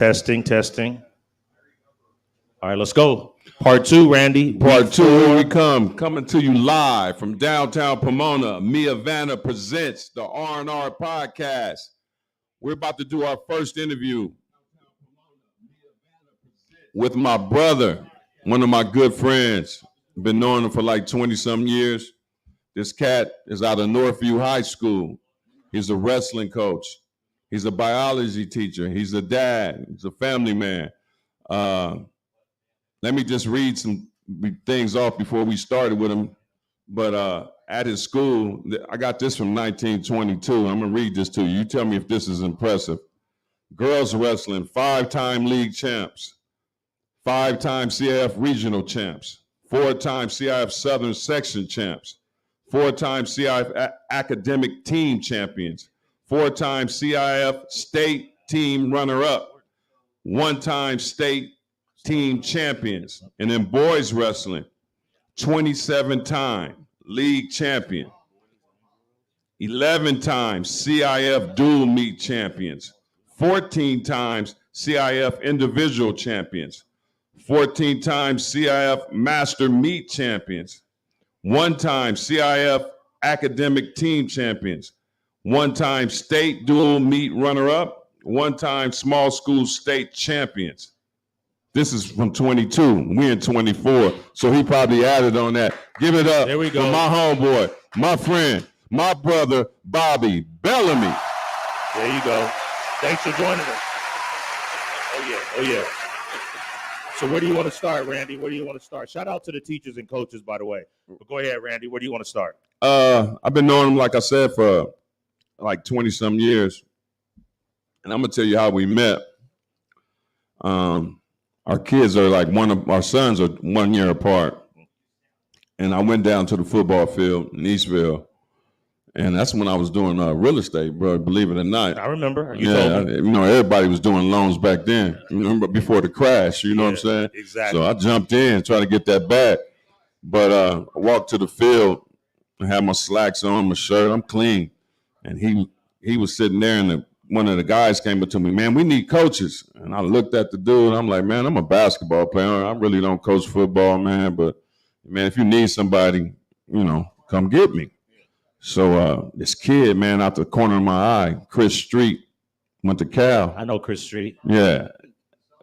Testing, testing. All right, let's go. Part 2, Randy. Part 2, here we come. Coming to you live from downtown Pomona. Mia Vanna presents the R&R Podcast. We're about to do our first interview with my brother, one of my good friends. Been knowing him for like 20-some years. This cat is out of Northview High School. He's a wrestling coach. He's a biology teacher. He's a dad. He's a family man. Let me just read some things off before we started with him. But at his school, I got this from 1922. I'm going to read this to you. You tell me if this is impressive. Girls wrestling, 5-time league champs, 5-time CIF regional champs, 4-time CIF Southern section champs, 4-time CIF academic team champions, 4-time CIF state team runner-up, 1-time state team champions. And in boys wrestling, 27-time league champion, 11 times CIF dual meet champions, 14 times CIF individual champions, 14 times CIF master meet champions, 1-time CIF academic team champions, 1-time state dual meet runner-up, 1-time small school state champions. This is from 22. We in 24. So he probably added on that. Give it up There we go. for my homeboy, my friend, my brother, Bobby Bellamy. There you go. Thanks for joining us. Oh, yeah. So where do you want to start, Randy? Where do you want to start? Shout out to the teachers and coaches, by the way. But go ahead, Randy. Where do you want to start? I've been knowing him, like I said, for like 20-some years. And I'm going to tell you how we met. Our kids are like our sons are 1 year apart. And I went down to the football field in Eastville. And that's when I was doing real estate, bro, believe it or not. I remember. You told me. Everybody was doing loans back then. Before the crash, you know what I'm saying? Exactly. So I jumped in, trying to get that bag. But I walked to the field, I had my slacks on, my shirt, I'm clean. And he was sitting there, and one of the guys came up to me, man, we need coaches. And I looked at the dude, I'm like, man, I'm a basketball player. I really don't coach football, man. But, man, if you need somebody, come get me. So this kid, man, out the corner of my eye, Chris Street, went to Cal. I know Chris Street. Yeah.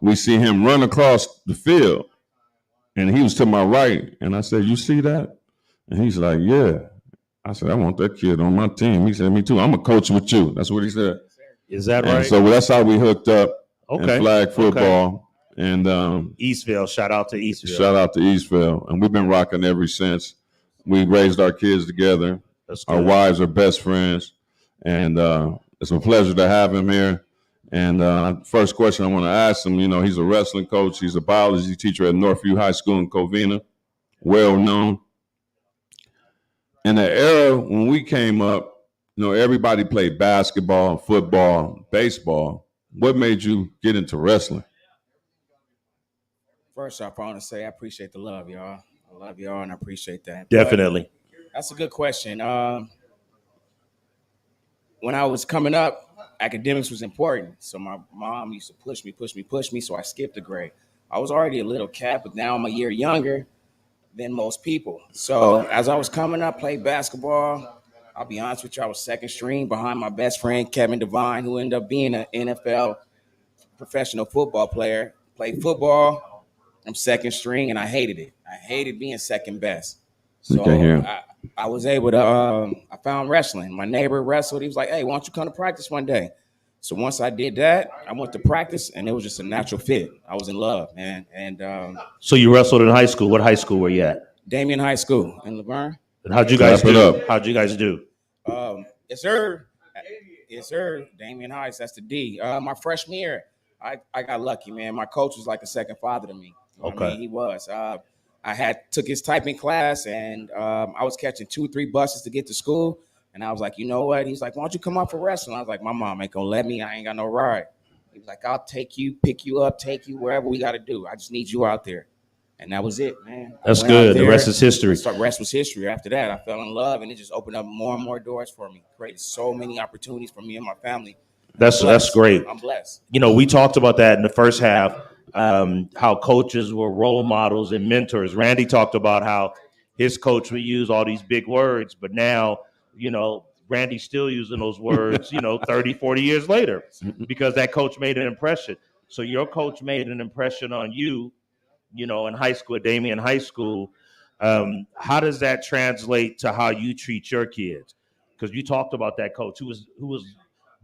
We see him run across the field, and he was to my right. And I said, you see that? And he's like, yeah. I said, I want that kid on my team. He said, me too. I'm a coach with you. That's what he said. Is that and right? So that's how we hooked up in flag football. Okay. And Eastville, shout out to Eastville. Shout out to Eastville. And we've been rocking ever since. We raised our kids together. Our wives are best friends. And it's a pleasure to have him here. And first question I want to ask him, he's a wrestling coach. He's a biology teacher at Northview High School in Covina, well known. In the era when we came up, everybody played basketball, football, baseball. What made you get into wrestling? First off, I want to say I appreciate the love, y'all. I love y'all, and I appreciate that. Definitely. But that's a good question. When I was coming up, academics was important. So my mom used to push me. So I skipped a grade. I was already a little cat, but now I'm a year younger than most people. So as I was coming up, played basketball. I'll be honest with you, I was second string behind my best friend, Kevin Devine, who ended up being an NFL professional football player. Played football, I'm second string, and I hated it. I hated being second best. So I was able to, I found wrestling. My neighbor wrestled. He was like, hey, why don't you come to practice one day? So once I did that, I went to practice, and it was just a natural fit. I was in love, man. And so you wrestled in high school. What high school were you at? Damien High School in Laverne. And how'd you guys do? How'd you guys do? Yes, sir. Yes, sir. Damien Heights, that's the D. My freshman year, I got lucky, man. My coach was like a second father to me. Okay. I mean, he was. I took his typing class, and I was catching 2-3 buses to get to school. And I was like, you know what? He's like, why don't you come out for wrestling? I was like, my mom ain't gonna let me. I ain't got no ride. He was like, I'll take you, pick you up, take you wherever we got to do. I just need you out there. And that was it, man. That's good. The rest is history. The rest was history. After that, I fell in love, and it just opened up more and more doors for me. Created so many opportunities for me and my family. That's Blessed. great. I'm blessed. You know, we talked about that in the first half, how coaches were role models and mentors. Randy talked about how his coach would use all these big words, but now, you know, Randy's still using those words, you know, 30, 40 years later, because that coach made an impression. So your coach made an impression on you, you know, in high school, at Damien High School. How does that translate to how you treat your kids? Because you talked about that coach who was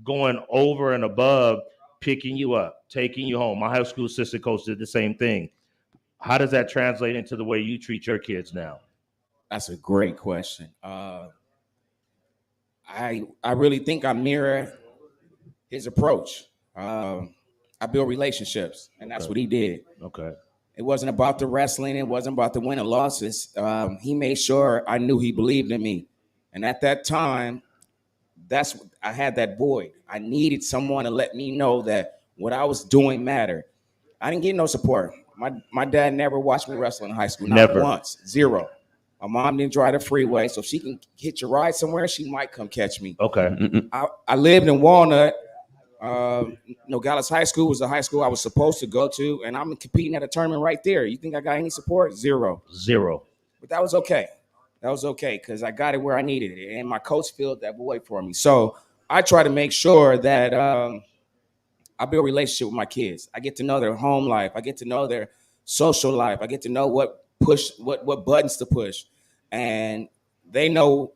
going over and above, picking you up, taking you home. My high school assistant coach did the same thing. How does that translate into the way you treat your kids now? That's a great question. I really think I mirror his approach. I build relationships, and that's what he did. Okay. It wasn't about the wrestling. It wasn't about the win or losses. He made sure I knew he believed in me. And at that time, I had that void. I needed someone to let me know that what I was doing mattered. I didn't get no support. My dad never watched me wrestle in high school. Not Never. once. Zero. My mom didn't drive the freeway, so if she can hitch a ride somewhere, she might come catch me. Okay. I lived in Walnut. Nogales High School was the high school I was supposed to go to, and I'm competing at a tournament right there. You think I got any support? Zero. But that was okay. That was okay because I got it where I needed it, and my coach filled that void for me. So I try to make sure that I build a relationship with my kids. I get to know their home life. I get to know their social life. I get to know what buttons to push, and they know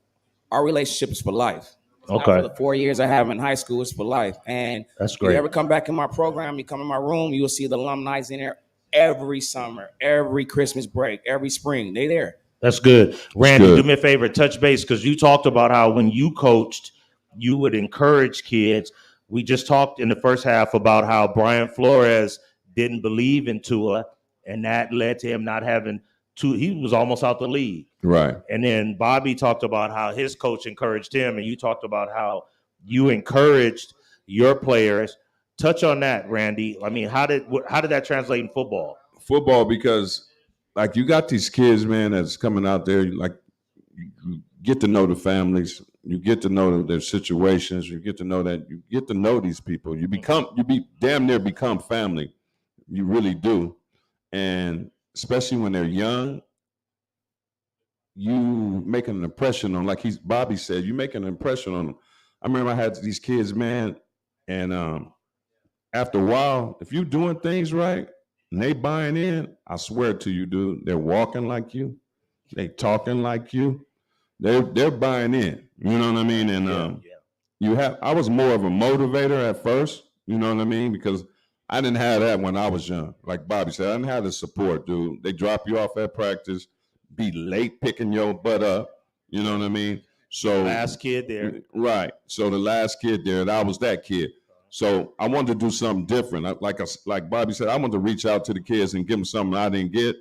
our relationship is for life. Not Okay. for the 4 years I have in high school, it's for life. And That's you great. ever come back in my program, you come in my room, you will see the alumni in there every summer, every Christmas break, every spring. They there. That's good. Randy, good. do me a favor, touch base, because you talked about how when you coached, you would encourage kids. We just talked in the first half about how Brian Flores didn't believe in Tua, and that led to him not having Tua. He was almost out the league. Right. And then Bobby talked about how his coach encouraged him, and you talked about how you encouraged your players. Touch on that, Randy. I mean, how did that translate in football? Football, because like you got these kids, man, that's coming out there. Like you get to know the families, you get to know their situations, you get to know these people. You damn near become family. You really do, and especially when they're young. You make an impression on, like Bobby said, you make an impression on them. I remember I had these kids, man, and after a while, if you're doing things right and they buying in, I swear to you, dude, they're walking like you, they talking like you, they're buying in. You know what I mean? And I was more of a motivator at first. You know what I mean? Because I didn't have that when I was young. Like Bobby said, I didn't have the support, dude. They drop you off at practice. Be late picking your butt up, you know what I mean? So Last kid there. right? So the last kid there, that was that kid. So I wanted to do something different. Like Bobby said, I wanted to reach out to the kids and give them something I didn't get,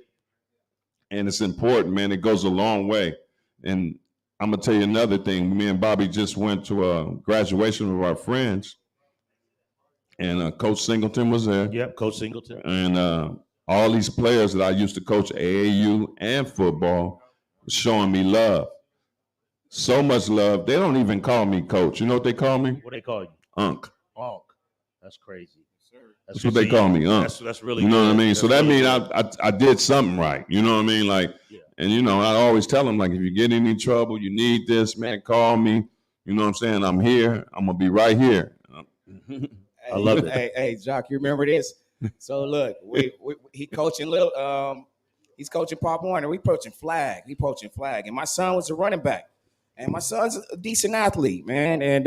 and it's important, man. It goes a long way. And I'm gonna tell you another thing. Me and Bobby just went to a graduation of our friends, and Coach Singleton was there. Yep, Coach Singleton. And all these players that I used to coach AAU and football showing me love. So much love. They don't even call me coach. You know what they call me? What they call you? Unc. Unc. That's crazy. That's what they call me, Unc. That's really You know what I good. mean? That's So that really means good. I did something right. You know what I mean? Like, Yeah. and you know, I always tell them, like, if you get in any trouble, you need this, man, call me. You know what I'm saying? I'm here. I'm gonna be right here. I love it. Hey, Jock, you remember this? So look, he coaching he's coaching Pop Warner. We poaching flag. And my son was a running back. And my son's a decent athlete, man. And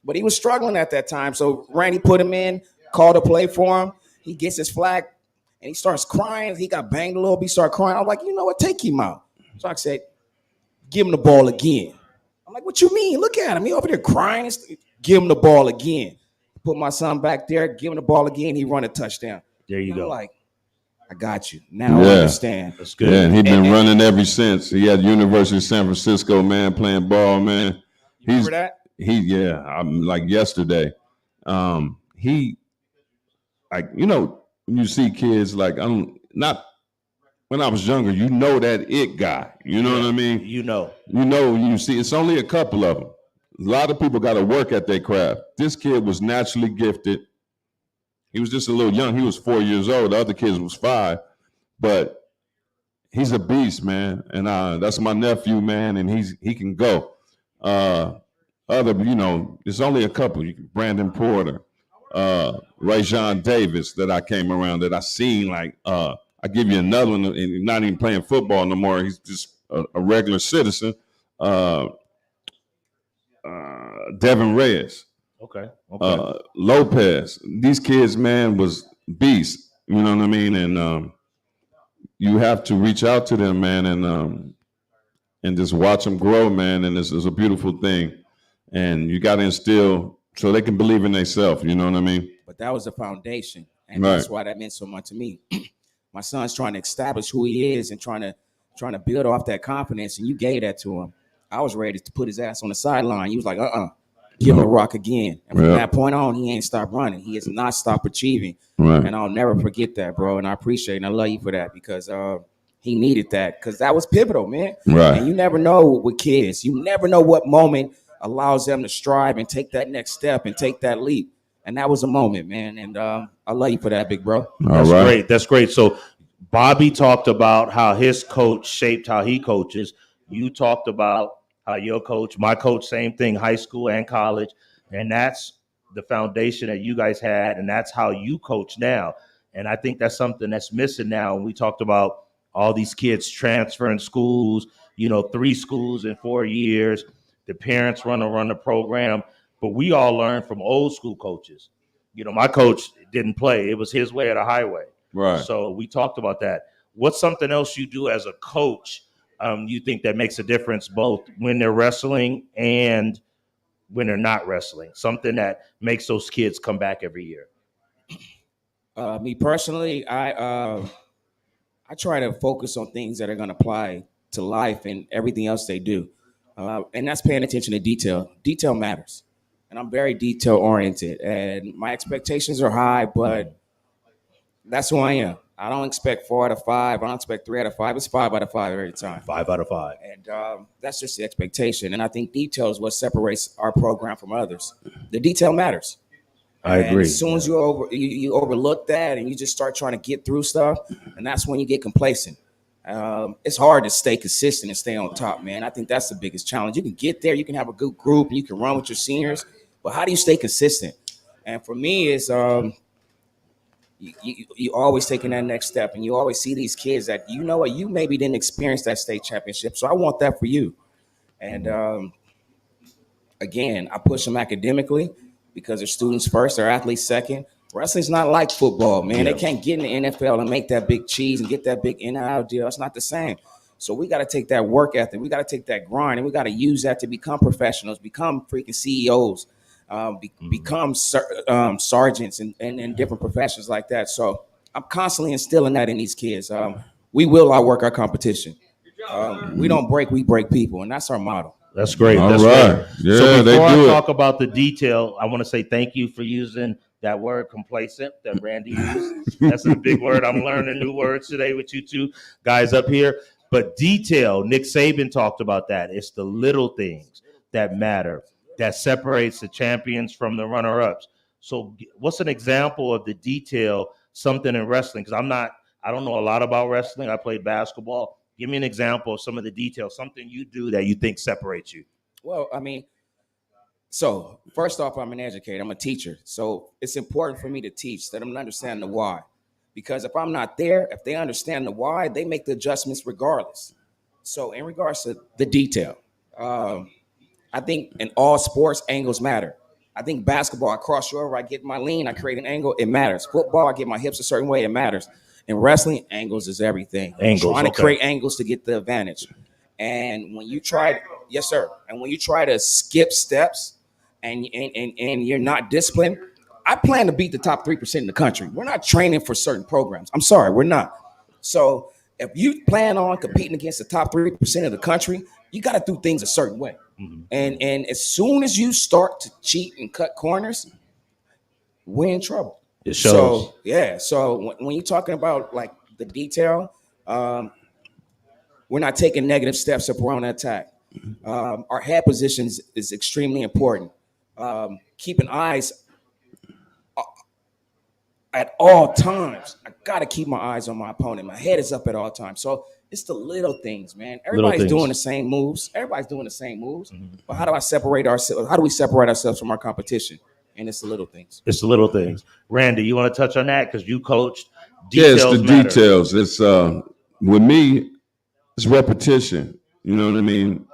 but he was struggling at that time. So Randy put him in, called a play for him. He gets his flag and he starts crying. He got banged a little bit. He started crying. I'm like, you know what? Take him out. So I said, give him the ball again. I'm like, what you mean? Look at him. He over there crying. Give him the ball again. Put my son back there, give him the ball again. He run a touchdown. There you And I'm go. like, I got you. Now I Yeah. understand. That's good. Yeah, and he been And- running ever since. He had University of San Francisco, man, playing ball, man. You remember that? I'm like yesterday. He, like, you know, when you see kids, like, I'm not, when I was younger, you know that it guy. You know what I mean? You know. You know, you see, it's only a couple of them. lot of people got to work at their craft. This kid was naturally gifted. He was just a little young. He was 4 years old. The other kids was 5, but he's a beast, man. And that's my nephew, man. And he can go. There's only a couple. Brandon Porter, Rajon Davis that I came around that I seen. Like I give you another one, and he's not even playing football no more. He's just a regular citizen. Devin Reyes. Okay. Lopez. These kids, man, was beasts. You know what I mean? And you have to reach out to them, man, and just watch them grow, man. And it's a beautiful thing. And you got to instill so they can believe in themselves. You know what I mean? But that was the foundation, and Right. that's why that meant so much to me. My son's trying to establish who he is and trying to build off that confidence, and you gave that to him. I was ready to put his ass on the sideline. He was like, give him a rock again. And from Yeah. that point on, he ain't stopped running. He has not stopped achieving. Right. And I'll never forget that, bro. And I appreciate it. And I love you for that because he needed that because that was pivotal, man. Right. And you never know with kids. You never know what moment allows them to strive and take that next step and take that leap. And that was a moment, man. And I love you for that, big bro. That's All right. great. That's great. So Bobby talked about how his coach shaped how he coaches. You talked about how your coach, my coach, same thing, high school and college. And that's the foundation that you guys had. And that's how you coach now. And I think that's something that's missing now. And we talked about all these kids transferring schools, 3 schools in 4 years. The parents run the program. But we all learn from old school coaches. My coach didn't play. It was his way or the highway. Right. So we talked about that. What's something else you do as a coach you think that makes a difference both when they're wrestling and when they're not wrestling? Something that makes those kids come back every year. Me personally, I try to focus on things that are going to apply to life and everything else they do. And that's paying attention to detail. Detail matters. And I'm very detail oriented. And my expectations are high, but that's who I am. I don't expect 4 out of 5. I don't expect 3 out of 5. It's 5 out of 5 every time. 5 out of 5. And that's just the expectation. And I think detail is what separates our program from others. The detail matters. I And agree. as soon as you overlook that and you just start trying to get through stuff, and that's when you get complacent. It's hard to stay consistent and stay on top, man. I think that's the biggest challenge. You can get there, you can have a good group, and you can run with your seniors, but how do you stay consistent? And for me, it's you always taking that next step, and you always see these kids that you maybe didn't experience that state championship. So I want that for you. And again, I push them academically because they're students first, they're athletes second. Wrestling's not like football, man. Yeah. They can't get in the NFL and make that big cheese and get that big NIL deal. It's not the same. So we got to take that work ethic, we got to take that grind, and we got to use that to become professionals, become freaking CEOs, become sergeants and different professions like that. So I'm constantly instilling that in these kids. We will outwork our competition. We don't break, we break people, and that's our motto. That's great. All That's right. great. Yeah, So they before I do it. talk about the detail, I want to say thank you for using that word complacent that Randy used. That's a big word. I'm learning new words today with you two guys up here. But detail, Nick Saban talked about that. It's the little things that matter, that separates the champions from the runner-ups. So what's an example of the detail, something in wrestling? Because I don't know a lot about wrestling. I played basketball. Give me an example of some of the details, something you do that you think separates you. Well, I mean, so first off, I'm an educator. I'm a teacher. So it's important for me to teach, let them understand the why. Because if I'm not there, if they understand the why, they make the adjustments regardless. So in regards to the detail, I think in all sports, angles matter. I think basketball, I cross you over, I get my lean, I create an angle, it matters. Football, I get my hips a certain way, it matters. In wrestling, angles is everything. Angles, Trying to okay. create angles to get the advantage. And when you try, yes, sir. And when you try to skip steps and you're not disciplined, I plan to beat the top 3% in the country. We're not training for certain programs. I'm sorry, we're not. So if you plan on competing against the top 3% of the country, you got to do things a certain way. Mm-hmm. And as soon as you start to cheat and cut corners, we're in trouble. It shows. So yeah. So when you're talking about like the detail, we're not taking negative steps if we're on attack. Our head positions is extremely important. Keeping eyes at all times. I gotta keep my eyes on my opponent. My head is up at all times. So it's the little things, man. Everybody's things. doing the same moves. But how do I separate ourselves? How do we separate ourselves from our competition? And it's the little things. It's the little things. Randy, you want to touch on that because you coached? Yeah, it's Details the matter. details. It's with me, it's repetition. You know what I mean?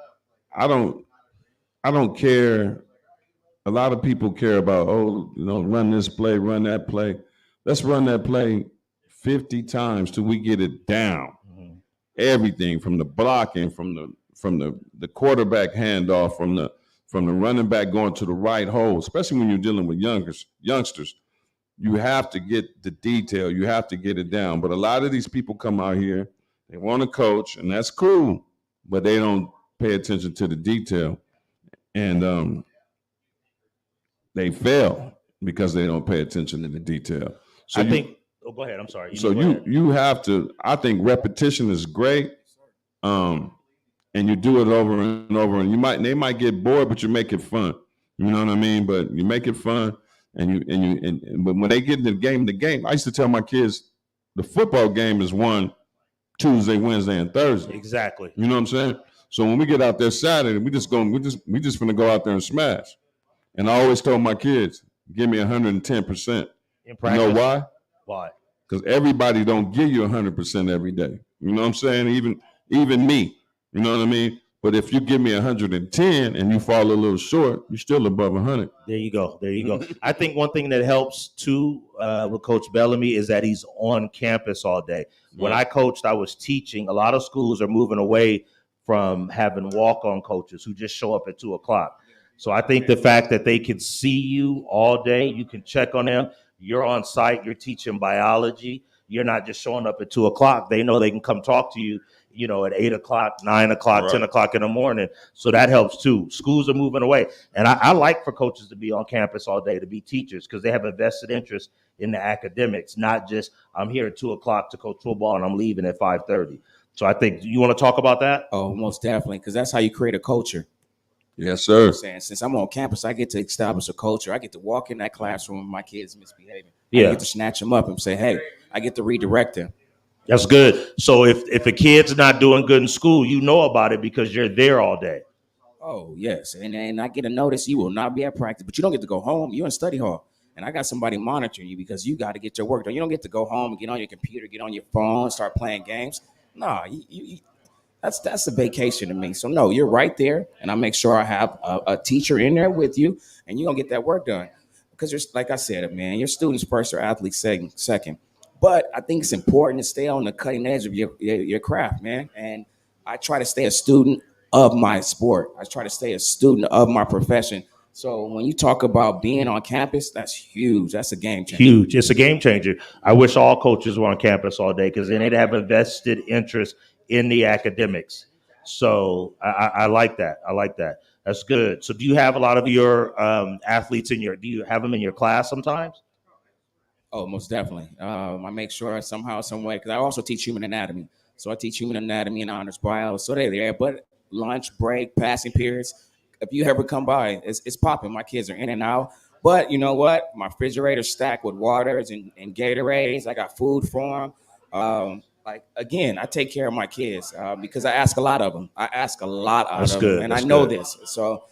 I don't care. A lot of people care about, run this play, run that play. Let's run that play 50 times till we get it down. Mhm. Everything from the blocking, from the quarterback handoff, from the running back going to the right hole, especially when you're dealing with youngsters. You have to get the detail. You have to get it down. But a lot of these people come out here, they want to coach, and that's cool, but they don't pay attention to the detail. And they fail because they don't pay attention to the detail. So go ahead. I'm sorry. You have to. I think repetition is great, and you do it over and over. And they might get bored, but you make it fun. You know what I mean? But you make it fun, but when they get in the game. I used to tell my kids, the football game is won Tuesday, Wednesday, and Thursday. Exactly. You know what I'm saying? So when we get out there Saturday, we just gonna go out there and smash. And I always told my kids, give me 110%. In You practice. know why? Why? Because everybody don't give you 100% every day. You know what I'm saying? Even me. You know what I mean? But if you give me 110 and you fall a little short, you're still above 100. There you go. I think one thing that helps too with Coach Bellamy is that he's on campus all day. When I coached, I was teaching. A lot of schools are moving away from having walk-on coaches who just show up at 2:00. So I think the fact that they can see you all day, you can check on them. You're on site. You're teaching biology. You're not just showing up at 2:00. They know they can come talk to you, at 8:00, 9:00, 10:00 in the morning. So that helps too. Schools are moving away. And I like for coaches to be on campus all day, to be teachers, because they have a vested interest in the academics, not just I'm here at 2:00 to coach football and I'm leaving at 5:30. So I think, you want to talk about that? Oh, most definitely, because that's how you create a culture. Yes, sir. I'm saying, since I'm on campus, I get to establish a culture. I get to walk in that classroom when my kids misbehaving. Yeah. I get to snatch them up and say, hey, I get to redirect them. That's good. So if a kid's not doing good in school, you know about it because you're there all day. Oh, yes. And I get a notice you will not be at practice, but you don't get to go home. You're in study hall. And I got somebody monitoring you because you got to get your work done. You don't get to go home and get on your computer, get on your phone, start playing games. No, that's a vacation to me. So no, you're right there, and I make sure I have a teacher in there with you, and you're gonna get that work done. Because there's, like I said, man, your students first, your athletes second. But I think it's important to stay on the cutting edge of your craft, man. And I try to stay a student of my sport. I try to stay a student of my profession. So when you talk about being on campus, that's huge. That's a game changer. Huge. It's a game changer. I wish all coaches were on campus all day because then they'd have a vested interest in the academics. So I like that. That's good. So do you have a lot of your athletes do you have them in your class sometimes? Oh, most definitely. I make sure somehow, some way, because I also teach human anatomy. So I teach human anatomy and honors bio. So they're there, but lunch, break, passing periods, if you ever come by, it's popping. My kids are in and out. But you know what? My refrigerator's stacked with waters and Gatorades. I got food for them. Again, I take care of my kids because I ask a lot of them. That's good. And I know this. So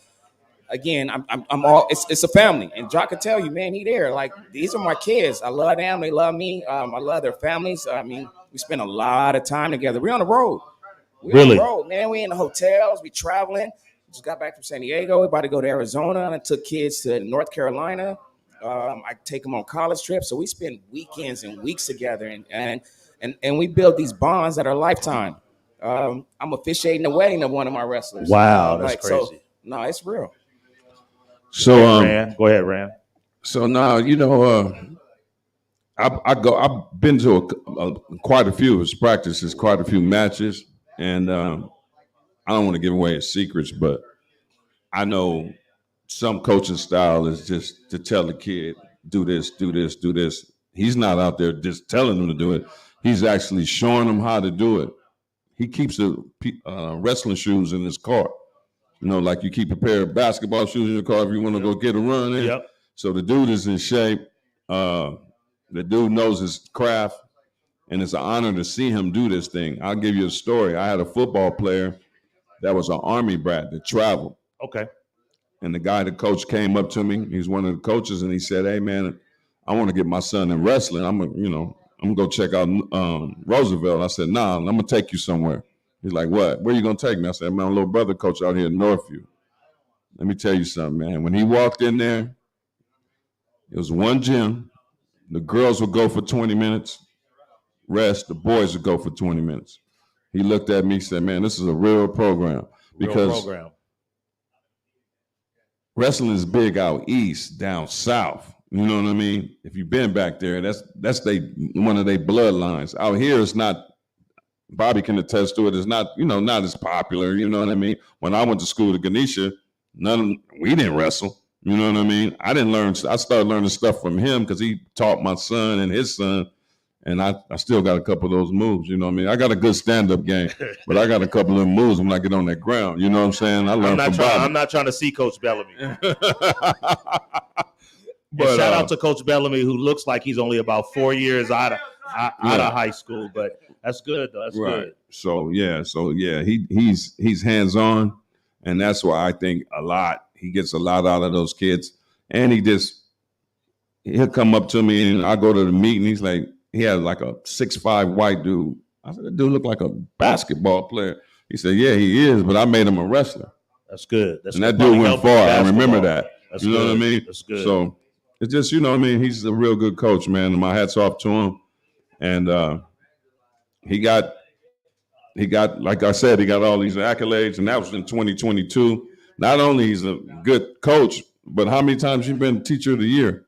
again, I'm all. It's a family, and Jock can tell you, man, he there. Like, these are my kids. I love them. They love me. I love their families. I mean, we spend a lot of time together. We're on the road. Really? On the road, man. We in the hotels. We traveling. Just got back from San Diego. We're about to go to Arizona. And I took kids to North Carolina. I take them on college trips. So we spend weekends and weeks together, and we build these bonds that are lifetime. I'm officiating the wedding of one of my wrestlers. Wow, that's crazy. So, no, it's real. So go ahead, Rand. So now, I've been to quite a few of his practices, quite a few matches, and I don't want to give away his secrets, but I know some coaching style is just to tell the kid, do this, do this, do this. He's not out there just telling them to do it. He's actually showing them how to do it. He keeps the wrestling shoes in his car. like you keep a pair of basketball shoes in your car if you want to go get a run in. Yep. So the dude is in shape. The dude knows his craft, and it's an honor to see him do this thing. I'll give you a story. I had a football player that was an Army brat that traveled. Okay. And the coach came up to me. He's one of the coaches, and he said, "Hey, man, I want to get my son in wrestling. I'm gonna go check out Roosevelt." I said, "Nah, I'm gonna take you somewhere." He's like, "What? Where you gonna take me?" I said, "My little brother coach out here in Northview." Let me tell you something, man. When he walked in there, it was one gym. The girls would go for 20 minutes, rest. The boys would go for 20 minutes. He looked at me and said, "Man, this is a real program because wrestling is big out east, down south. You know what I mean? If you've been back there, that's one of their bloodlines. Out here, it's not. Bobby can attest to it. It's not, not as popular. You know what I mean? When I went to school to Ganesha, we didn't wrestle. You know what I mean? I started learning stuff from him because he taught my son and his son, and I still got a couple of those moves. You know what I mean? I got a good stand-up game, but I got a couple of moves when I get on that ground. You know what I'm saying? I learned from Bobby. I'm not trying to see Coach Bellamy. But shout out to Coach Bellamy, who looks like he's only about 4 years out of high school, but that's good though. That's good. So he's hands-on, and that's why I think he gets a lot out of those kids. And he'll come up to me and I go to the meeting. He's like, he had like a 6'5" white dude. I said, "That dude looked like a basketball player." He said, "Yeah, he is, but I made him a wrestler." That's good. And that dude went far. I remember that. That's you know what I mean? That's good. So it's just, he's a real good coach, man. And my hat's off to him. And he got, like I said, he got all these accolades, and that was in 2022. Not only he's a good coach, but how many times you been Teacher of the Year?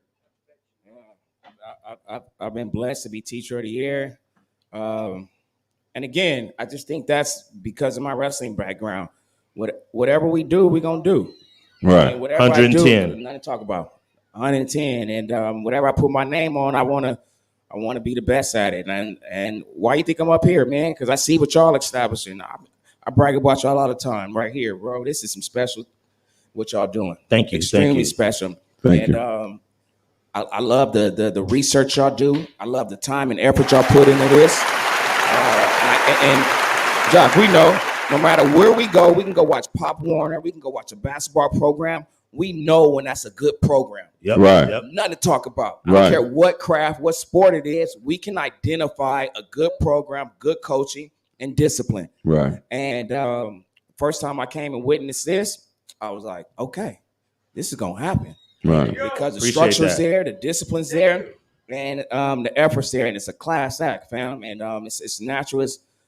I've been blessed to be Teacher of the Year. And again, I just think that's because of my wrestling background. Whatever we do, we're going to do. Right. Whatever 110. I do, nothing to talk about. 110. And whatever I put my name on, I want to be the best at it. And why you think I'm up here, man? Because I see what y'all establishing. I brag about y'all all the time right here, bro. This is some special what y'all doing. Thank you. Extremely special. Thank you. I love the research y'all do. I love the time and effort y'all put into this. And Jock, we know no matter where we go, we can go watch Pop Warner. We can go watch a basketball program. We know when that's a good program. Yep. Right. Yep. Nothing to talk about. I Right. don't care what craft, what sport it is. We can identify a good program, good coaching, and discipline. Right. And first time I came and witnessed this, I was like, okay, this is going to happen. Right. Because the Appreciate structure's that. there, the discipline's there, and the effort's there, and it's a class act, fam. And it's natural.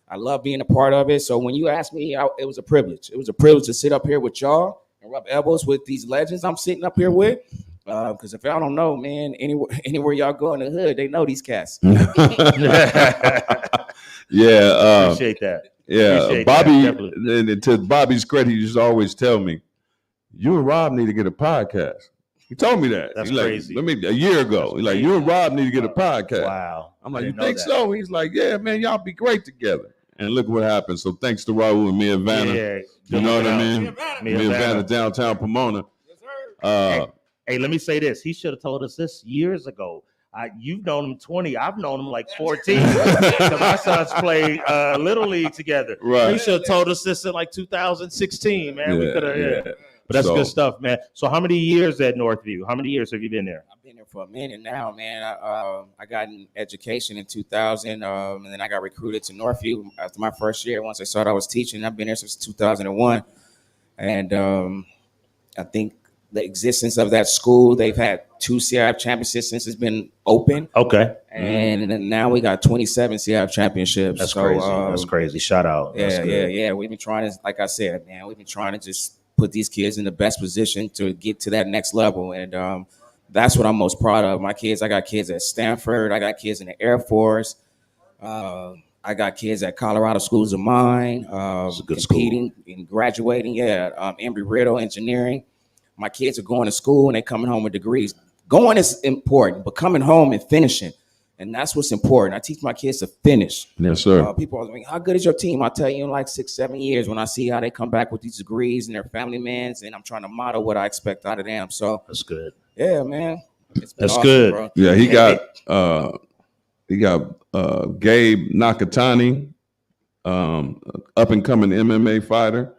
I love being a part of it. So when you asked me, it was a privilege. It was a privilege to sit up here with y'all and rub elbows with these legends I'm sitting up here with. Because if y'all don't know, man, anywhere y'all go in the hood, they know these cats. Yeah. Appreciate that. Yeah. Appreciate Bobby, that, definitely. and to Bobby's credit, he used to always tell me, "You and Rob need to get a podcast." He told me that. That's He's like, crazy. a year ago. He's like, "You and Rob need to get a podcast." Wow. I'm I like, "You didn't know think that. so?" He's like, "Yeah, man, y'all be great together." And look what happened. So thanks to Raul and Mia Vanna. Yeah. You know what I mean? Mia Mia Vanna. Vanna, downtown Pomona. Hey, let me say this. He should have told us this years ago. You've known him 20. I've known him like 14 because my sons play Little League together. Right. He should have told us this in like 2016, man. We Yeah, could have. yeah. But that's So- good stuff, man. So how many years at Northview? How many years have you been there? I've been here for a minute now, man. I got in education in 2000, and then I got recruited to Northview after my first year. Once I started, I was teaching. I've been here since 2001, and I think the existence of that school, they've had 2 CIF championships since it's been open, Okay. and then now we got 27 CIF championships. That's So, crazy. That's crazy. Shout out. That's Yeah, good. yeah. We've been trying to, like I said, man, we've been trying to just put these kids in the best position to get to that next level. And that's what I'm most proud of. I got kids at Stanford. I got kids in the Air Force. I got kids at Colorado Schools of Mine, a good competing and graduating. Yeah, Embry-Riddle Engineering. My kids are going to school and they're coming home with degrees. Going is important, but coming home and finishing And that's what's important. I teach my kids to finish. Yes, sir. People always think, how good is your team? I'll tell you in like 6-7 years when I see how they come back with these degrees and their family mans, and I'm trying to model what I expect out of them. So That's good. yeah, man. It's been That's awesome, good. bro. Yeah, he got Gabe Nakatani, up and coming MMA fighter.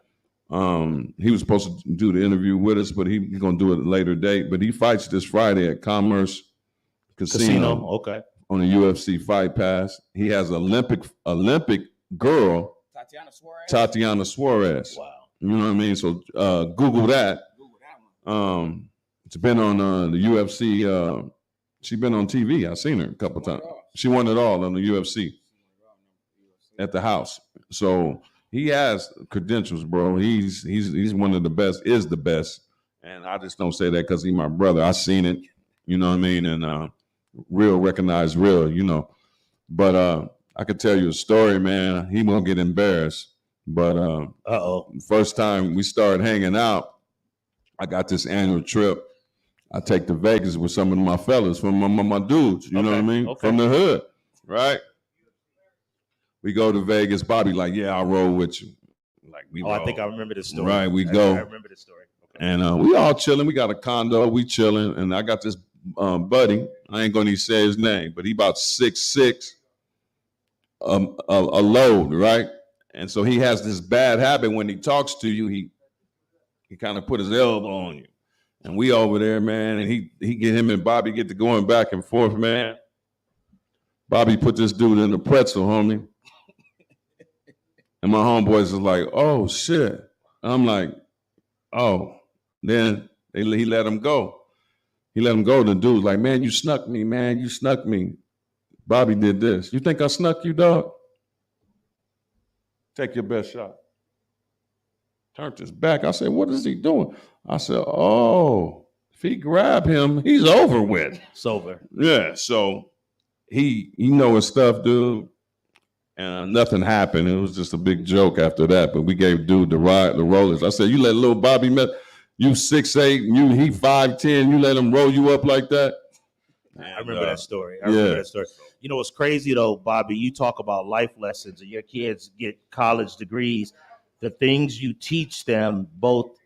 He was supposed to do the interview with us, but he's gonna do it at a later date. But he fights this Friday at Commerce Casino Okay. on the UFC Fight Pass. He has Olympic girl Tatiana Suarez. Wow. You know what I mean? So Google that. It's been on the UFC. She's been on TV. I've seen her a couple times. She won it all on the UFC at the house. So he has credentials, bro. He's one of the best, is the best. And I just don't say that because he's my brother. I seen it, you know what I mean? And real recognize real, you know. But I could tell you a story, man. He won't get embarrassed. But first time we started hanging out, I got this annual trip. I take to Vegas with some of my fellas from my dudes, you know what I mean? Okay. From the hood, right? We go to Vegas. Bobby like, yeah, I'll roll with you. Like we roll. I think I remember this story. Right, we go. I remember this story. Okay. And we all chilling. We got a condo. We chilling. And I got this buddy. I ain't going to say his name, but he about 6'6", a load, right? And so he has this bad habit when he talks to you, he kind of put his elbow on you. And we over there, man, and he get him and Bobby get to going back and forth, man. Bobby put this dude in the pretzel, homie. And my homeboys is like, oh, shit. And I'm like, oh. Then he let him go. He let him go. The dude's like, man, you snuck me, man. You snuck me. Bobby did this. You think I snuck you, dog? Take your best shot. Turned his back. I said, what is he doing? I said, oh, if he grab him, he's over with. It's over. Yeah, so he know his stuff, dude. And nothing happened. It was just a big joke after that. But we gave dude the rollers. I said, you let little Bobby you 6'8", he 5'10", you let him roll you up like that? I remember that story. I remember that story. You know what's crazy though, Bobby? You talk about life lessons and your kids get college degrees. The things you teach them both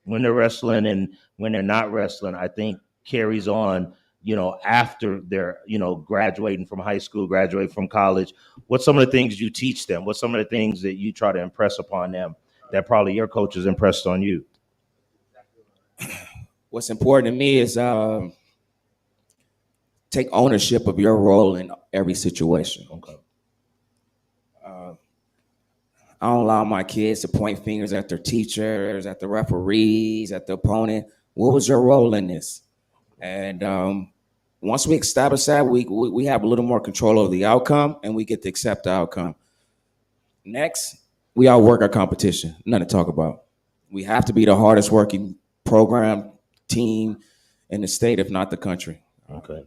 when they're wrestling and when they're not wrestling, I think carries on, you know, after they're, you know, graduating from high school, graduating from college. What's some of the things you teach them? What's some of the things that you try to impress upon them that probably your coaches impressed on you? What's important to me is take ownership of your role in every situation. Okay. I don't allow my kids to point fingers at their teachers, at the referees, at the opponent. What was your role in this? And once we establish that, we have a little more control over the outcome, and we get to accept the outcome. Next, we all work our competition. Nothing to talk about. We have to be the hardest working program team in the state, if not the country. Okay.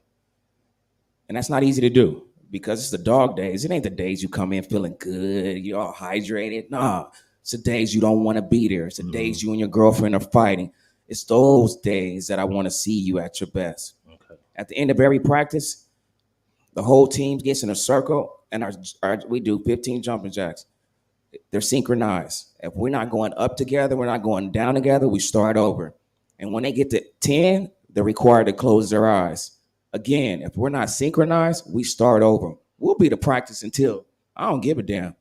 And that's not easy to do because it's the dog days. It ain't the days you come in feeling good, you're all hydrated. Nah, it's the days you don't want to be there. It's the days you and your girlfriend are fighting. It's those days that I want to see you at your best. Okay. At the end of every practice, the whole team gets in a circle and we do 15 jumping jacks. They're synchronized. If we're not going up together, we're not going down together, we start over. And when they get to 10, they're required to close their eyes. Again, if we're not synchronized, we start over. We'll be the practice until I don't give a damn.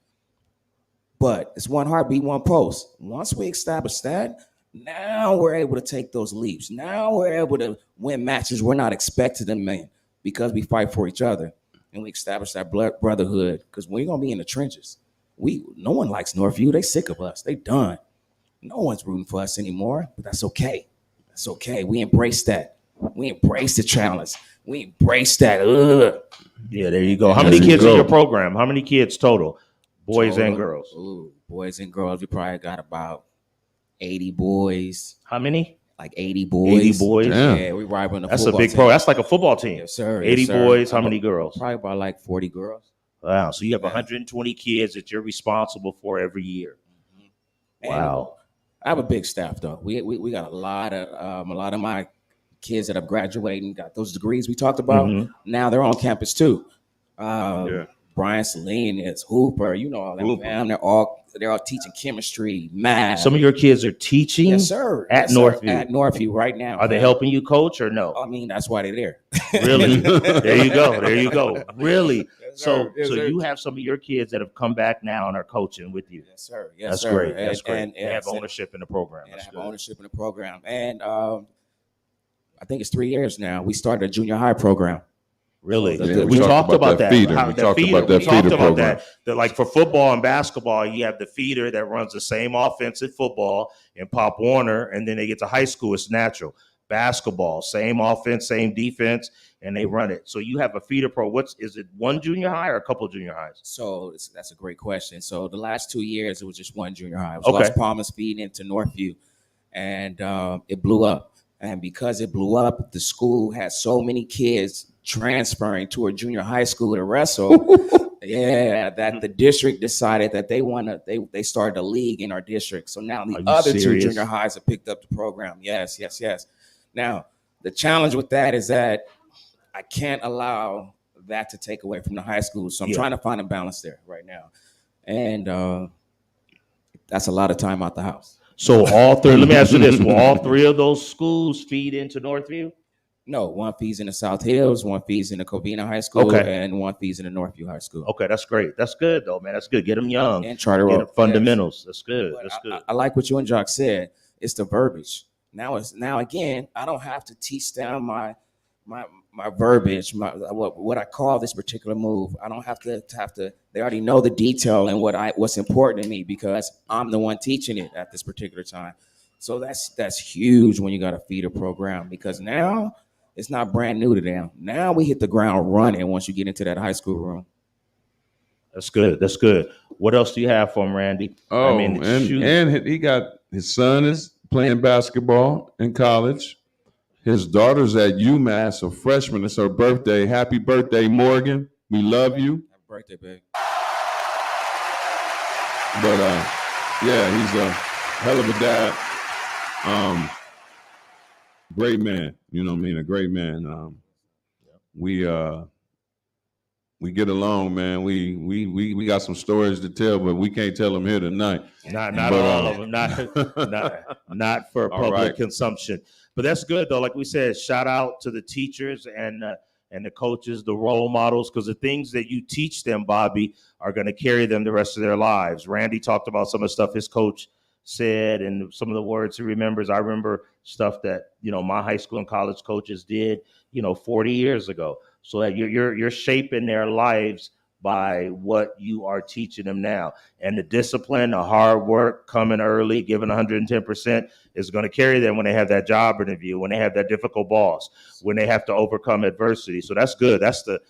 But it's one heartbeat, one post. Once we establish that, now we're able to take those leaps. Now we're able to win matches we're not expected to win because we fight for each other. And we establish that brotherhood because we're going to be in the trenches. No one likes Northview. They sick of us. They done. No one's rooting for us anymore, but that's okay. That's okay. We embrace that. We embrace the challenge. We embrace that. Yeah, there you go. How many kids in your program? How many kids total? Boys and girls? Boys and girls. We probably got about 80 boys. How many? Like 80 boys. 80 boys? Damn. Yeah, we ride on the That's a football big team. pro. That's like a football team. Yes, sir. 80 Yes, sir. boys. How many girls? Probably about like 40 girls. Wow. So you have 120 kids that you're responsible for every year. And wow. I have a big staff though. We got a lot of my kids that have graduated and got those degrees we talked about. Mhm. Now they're on campus too. Yeah. Brian Salinas, Hooper, you know all that. Hooper. Man, they're all teaching chemistry, math. Some of your kids are teaching. yes, sir. at Yes, sir. Northview. At Northview right now. Are they man. helping you coach or no? I mean, that's why they're there. Really? There you go. There you go. Really? Yes, So, sir. Yes, so sir. you have some of your kids that have come back now and are coaching with you. Yes, sir. Yes, That's sir. great. That's great. And, They have yes, and- ownership in the program. and That's have good. ownership in the program. And I think it's 3 years now. We started a junior high program. Really? Yeah, we talked about that. feeder. How- We the talked feeder. about that We talked feeder about program. that. That like for football and basketball, you have the feeder that runs the same offense at football in Pop Warner, and then they get to high school. It's natural. Basketball, same offense, same defense, and they run it. So you have a feeder pro. Is it one junior high or a couple of junior highs? So that's a great question. So the last 2 years, it was just one junior high. It was Okay. Las Palmas feeding into Northview, and it blew up. And because it blew up, the school had so many kids transferring to a junior high school to wrestle. Yeah, that the district decided that they started a league in our district. So now Are the you other serious? two junior highs have picked up the program. Yes, yes, yes. Now, the challenge with that is that I can't allow that to take away from the high school. So I'm Yeah. trying to find a balance there right now. And that's a lot of time out the house. So all three. Let me ask you this: will all three of those schools feed into Northview? No, one feeds in the South Hills, one feeds in the Covina High School, Okay. and one feeds in the Northview High School. Okay, that's great. That's good though, man. That's good. Get them young. And Charter Get Oak. them fundamentals. That's good. But That's good. I like what you and Jock said. It's the verbiage. Now again, I don't have to teach down my verbiage, what I call this particular move. I don't have to they already know the detail and what's important to me because I'm the one teaching it at this particular time. So that's huge when you got to feed a program because now it's not brand new to them. Now we hit the ground running once you get into that high school room. That's good. That's good. What else do you have for him, Randy? Oh, shoot. and he got his son is playing basketball in college. His daughter's at UMass, a freshman. It's her birthday. Happy birthday, Morgan. We love you. Happy birthday, babe. But yeah, he's a hell of a dad. Great man. You know what I mean? A great man. We get along, man. We got some stories to tell, but we can't tell them here tonight. Not But, all of them. Not for All public right. consumption. But that's good though. Like we said, shout out to the teachers and the coaches, the role models, because the things that you teach them, Bobby, are going to carry them the rest of their lives. Randy talked about some of the stuff his coach said and some of the words he remembers. I remember stuff that my high school and college coaches did 40 years ago. So that you're shaping their lives by what you are teaching them now. And the discipline, the hard work, coming early, giving 110% is going to carry them when they have that job interview, when they have that difficult boss, when they have to overcome adversity. So that's good. That's the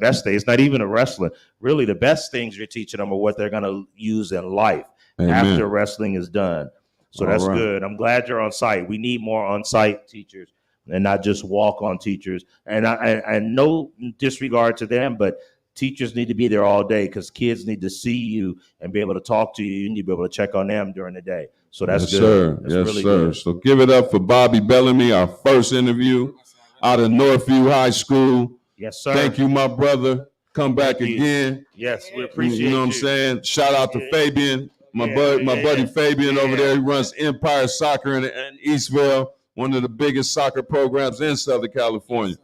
best thing. It's not even a wrestling. Really, the best things you're teaching them are what they're going to use in life Amen. after wrestling is done. So All that's right. good. I'm glad you're on site. We need more on-site teachers and not just walk-on teachers. And I no disregard to them, but teachers need to be there all day because kids need to see you and be able to talk to you. You need to be able to check on them during the day. So that's yes, good. sir. That's Yes, really sir. good. So give it up for Bobby Bellamy, our first interview out of Northview High School. Yes, sir. Thank you, my brother. Come back Thank you. again. Yes, we appreciate You know what I'm saying? Shout out to Yeah. Fabian, my Yeah, buddy yeah. Fabian over Yeah. there. He runs Empire Soccer in Eastville, one of the biggest soccer programs in Southern California.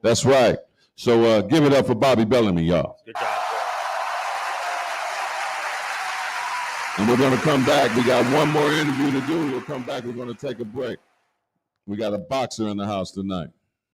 That's right. So give it up for Bobby Bellamy, y'all. Good job, sir. And we're going to come back. We got one more interview to do. We'll come back. We're going to take a break. We got a boxer in the house tonight.